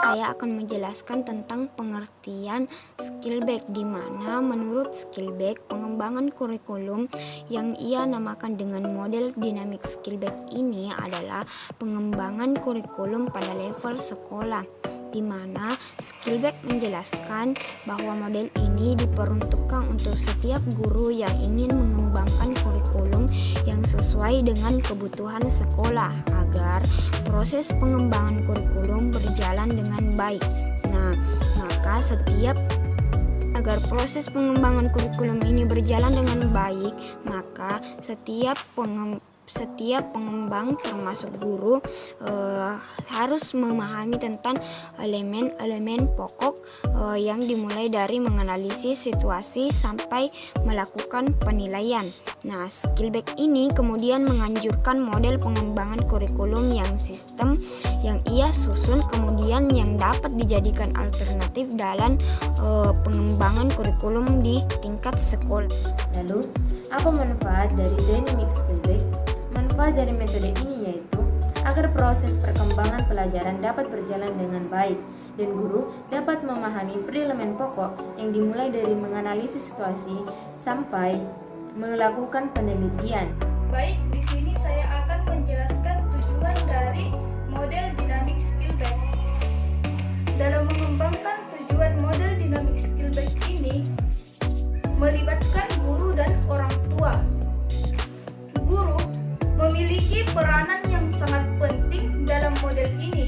saya akan menjelaskan tentang pengertian Skillback, di mana menurut Skillback, pengembangan kurikulum yang ia namakan dengan model dinamik Skillback ini adalah pengembangan kurikulum pada level sekolah, di mana Skillback menjelaskan bahwa model ini diperuntukkan untuk setiap guru yang ingin mengembangkan kurikulum yang sesuai dengan kebutuhan sekolah agar proses pengembangan kurikulum berjalan dengan baik. Agar proses pengembangan kurikulum ini berjalan dengan baik, maka setiap pengembang termasuk guru harus memahami tentang elemen-elemen pokok yang dimulai dari menganalisis situasi sampai melakukan penilaian. Skillback ini kemudian menganjurkan model pengembangan kurikulum yang sistem yang ia susun kemudian yang dapat dijadikan alternatif dalam pengembangan kurikulum di tingkat sekolah. Lalu, apa manfaat dari dynamic Skillback? Manfaat dari metode ini yaitu agar proses perkembangan pelajaran dapat berjalan dengan baik dan guru dapat memahami elemen pokok yang dimulai dari menganalisis situasi sampai melakukan penelitian. Baik, di sini saya akan menjelaskan tujuan dari model dinamik Skillback. Dalam mengembangkan tujuan model dinamik Skillback ini melibatkan guru dan orang tua. Guru memiliki peranan yang sangat penting dalam model ini,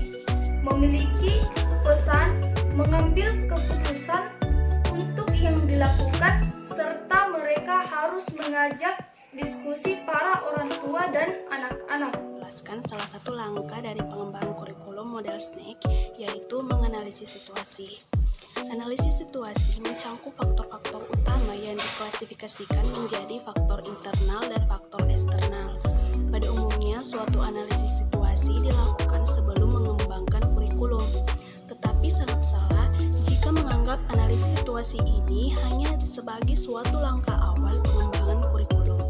memiliki pesan, mengambil keputusan untuk yang dilakukan, serta mereka harus mengajak diskusi para orang tua dan anak-anak. Jelaskan salah satu langkah dari pengembangan kurikulum model SNACK, yaitu menganalisis situasi. Analisis situasi mencakup faktor-faktor utama yang diklasifikasikan menjadi faktor internal dan faktor eksternal. Pada umumnya, suatu analisis situasi dilakukan sebelum mengembangkan kurikulum. Tetapi sangat salah jika menganggap analisis situasi ini hanya sebagai suatu langkah awal pengembangan kurikulum.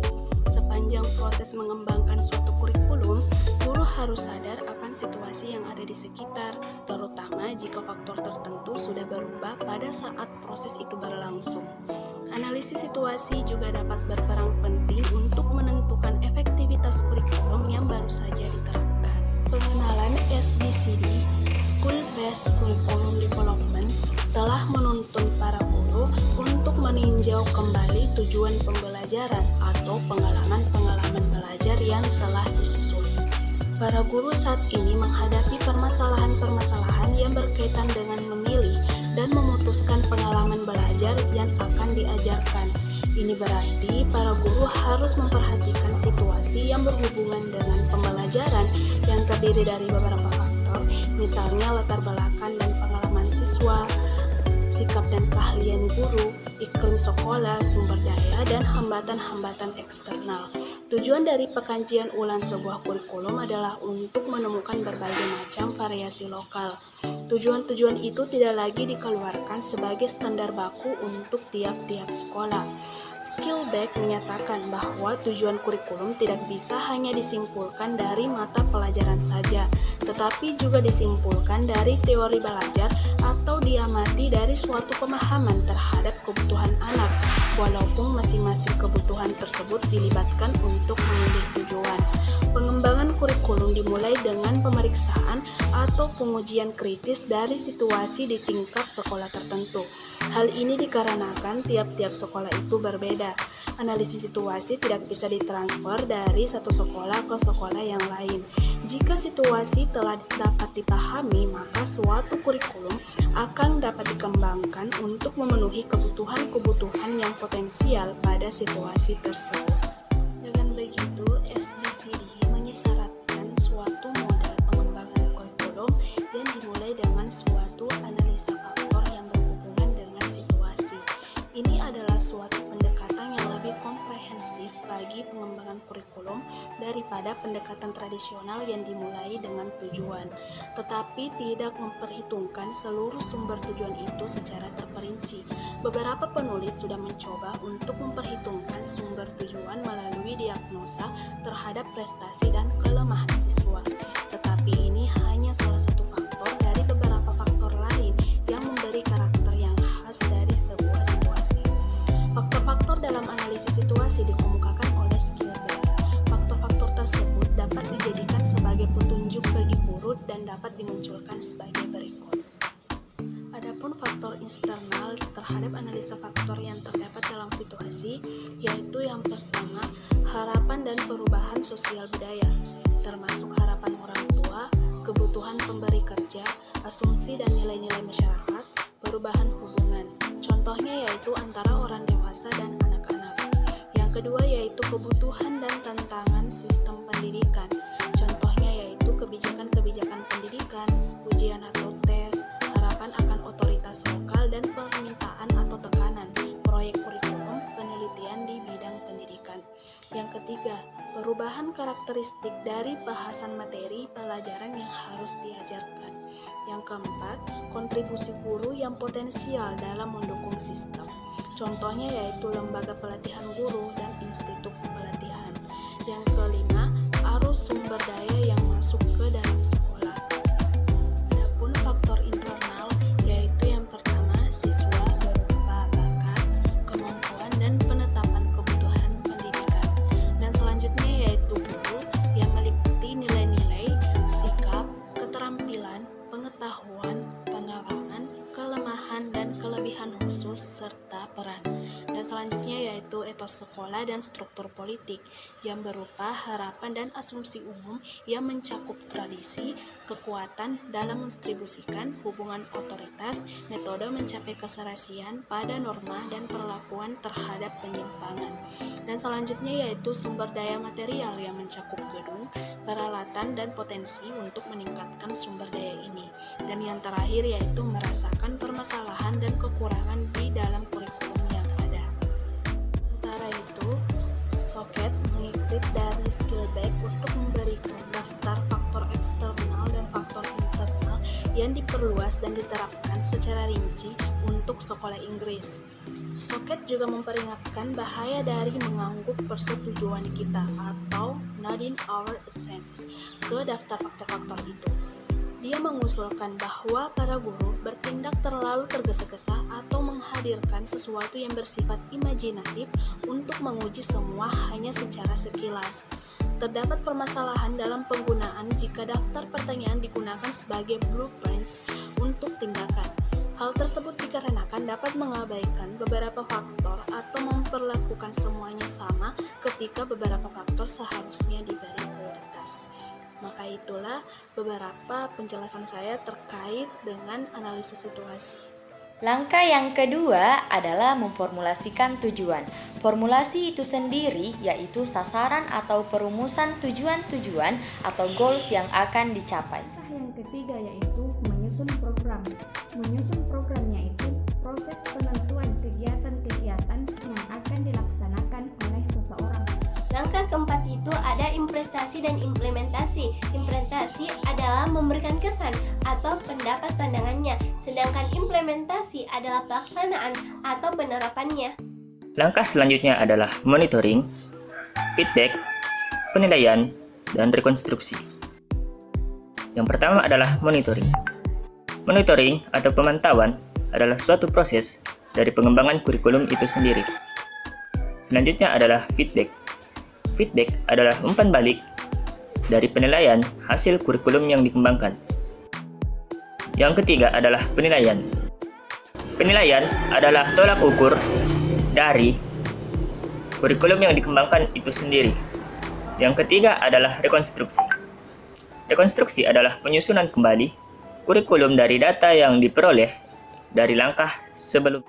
Sepanjang proses mengembangkan suatu kurikulum, guru harus sadar akan situasi yang ada di sekitar, terutama jika faktor tertentu sudah berubah pada saat proses itu berlangsung. Analisis situasi juga dapat berperan penting untuk menentukan efektivitas kurikulum yang baru saja diterapkan. Pengenalan SBCD, School Based Curriculum Development, telah menuntun para guru untuk meninjau kembali tujuan pembelajaran atau pengalaman-pengalaman belajar yang telah disusun. Para guru saat ini menghadapi permasalahan-permasalahan yang berkaitan dengan memilih dan memutuskan pengalaman belajar yang akan diajarkan. Ini berarti para guru harus memperhatikan situasi yang berhubungan dengan pembelajaran yang terdiri dari beberapa faktor, misalnya latar belakang dan pengalaman siswa, sikap dan keahlian guru, iklim sekolah, sumber daya, dan hambatan-hambatan eksternal. Tujuan dari pengkajian ulang sebuah kurikulum adalah untuk menemukan berbagai macam variasi lokal. Tujuan-tujuan itu tidak lagi dikeluarkan sebagai standar baku untuk tiap-tiap sekolah. Skillback menyatakan bahwa tujuan kurikulum tidak bisa hanya disimpulkan dari mata pelajaran saja, tetapi juga disimpulkan dari teori belajar atau diamati dari suatu pemahaman terhadap kebutuhan anak, walaupun masing-masing kebutuhan tersebut dilibatkan untuk memilih tujuan. Pengembangan kurikulum dimulai dengan pemeriksaan atau pengujian kritis dari situasi di tingkat sekolah tertentu. Hal ini dikarenakan tiap-tiap sekolah itu berbeda. Analisis situasi tidak bisa ditransfer dari satu sekolah ke sekolah yang lain. Jika situasi telah dapat dipahami, maka suatu kurikulum akan dapat dikembangkan untuk memenuhi kebutuhan-kebutuhan yang potensial pada situasi tersebut. Dengan begitu, SBCD mengisyaratkan suatu model pengembangan kurikulum yang dimulai dengan suatu analisa faktor yang berhubungan dengan situasi. Ini adalah suatu pendekatan yang lebih komprehensif bagi pengembangan kurikulum daripada pendekatan tradisional yang dimulai dengan tujuan, tetapi tidak memperhitungkan seluruh sumber tujuan itu secara terperinci. Beberapa penulis sudah mencoba untuk memperhitungkan sumber tujuan melalui diagnosa terhadap prestasi dan kelemahan siswa, tetapi ini hanya salah satu faktor dari beberapa faktor analisis situasi dikemukakan oleh Skillback. Faktor-faktor tersebut dapat dijadikan sebagai petunjuk bagi guru dan dapat dimunculkan sebagai berikut. Adapun faktor eksternal terhadap analisa faktor yang terdapat dalam situasi, yaitu yang pertama, harapan dan perubahan sosial budaya, termasuk harapan orang tua, kebutuhan pemberi kerja, asumsi dan nilai-nilai masyarakat, perubahan hubungan. Contohnya yaitu antara orang dewasa dan anak-anak. Yang kedua yaitu kebutuhan dan tantangan sistem pendidikan. Contohnya yaitu kebijakan-kebijakan pendidikan, ujian atau tes, harapan akan otoritas lokal dan permintaan atau tekanan, proyek kurikulum, penelitian di bidang pendidikan. Yang ketiga, perubahan karakteristik dari bahasan materi pelajaran yang harus diajarkan. Yang keempat, kontribusi guru yang potensial dalam mendukung sistem. Contohnya yaitu lembaga pelatihan guru dan institut pelatihan. Yang kelima, arus sumber daya yang masuk ke dalam sekolah. Adapun faktor internal yaitu yang pertama, siswa berupa bakat, kemampuan dan penetapan kebutuhan pendidikan. Dan selanjutnya yaitu guru yang meliputi nilai-nilai, sikap, keterampilan, pengetahuan, pengalaman, kelemahan dan kelebihan khusus serta peran. Dan selanjutnya yaitu etos sekolah dan struktur politik yang berupa harapan dan asumsi umum yang mencakup tradisi, kekuatan dalam mendistribusikan hubungan otoritas, metode mencapai keserasian pada norma dan perlakuan terhadap penyimpangan. Dan selanjutnya yaitu sumber daya material yang mencakup gedung, peralatan dan potensi untuk meningkatkan sumber daya ini. Dan yang terakhir yaitu merasakan permasalahan dan kekurangan di dalam kurikulum yang ada. Sementara itu, Soket mengikuti dari Skillback untuk memberikan daftar faktor eksternal dan faktor internal yang diperluas dan diterapkan secara rinci untuk sekolah Inggris. Soket juga memperingatkan bahaya dari mengangguk persetujuan kita atau nodding our assent ke daftar faktor-faktor itu. Dia mengusulkan bahwa para guru bertindak terlalu tergesa-gesa atau menghadirkan sesuatu yang bersifat imajinatif untuk menguji semua hanya secara sekilas. Terdapat permasalahan dalam penggunaan jika daftar pertanyaan digunakan sebagai blueprint untuk tindakan. Hal tersebut dikarenakan dapat mengabaikan beberapa faktor atau memperlakukan semuanya sama ketika beberapa faktor seharusnya diberi prioritas. Maka itulah beberapa penjelasan saya terkait dengan analisis situasi. Langkah yang kedua adalah memformulasikan tujuan. Formulasi itu sendiri yaitu sasaran atau perumusan tujuan-tujuan atau goals yang akan dicapai. Langkah yang ketiga yaitu menyusun program. Menyusun programnya itu proses penentuan kegiatan-kegiatan yang akan dilaksanakan oleh seseorang. Langkah keempat itu ada implementasi dan implementasi. Implementasi adalah memberikan kesan atau pendapat pandangannya, sedangkan implementasi adalah pelaksanaan atau penerapannya. Langkah selanjutnya adalah monitoring, feedback, penilaian, dan rekonstruksi. Yang pertama adalah monitoring. Monitoring atau pemantauan adalah suatu proses dari pengembangan kurikulum itu sendiri. Selanjutnya adalah feedback. Feedback adalah umpan balik dari penilaian hasil kurikulum yang dikembangkan. Yang ketiga adalah penilaian. Penilaian adalah tolak ukur dari kurikulum yang dikembangkan itu sendiri. Yang ketiga adalah rekonstruksi. Rekonstruksi adalah penyusunan kembali kurikulum dari data yang diperoleh dari langkah sebelum.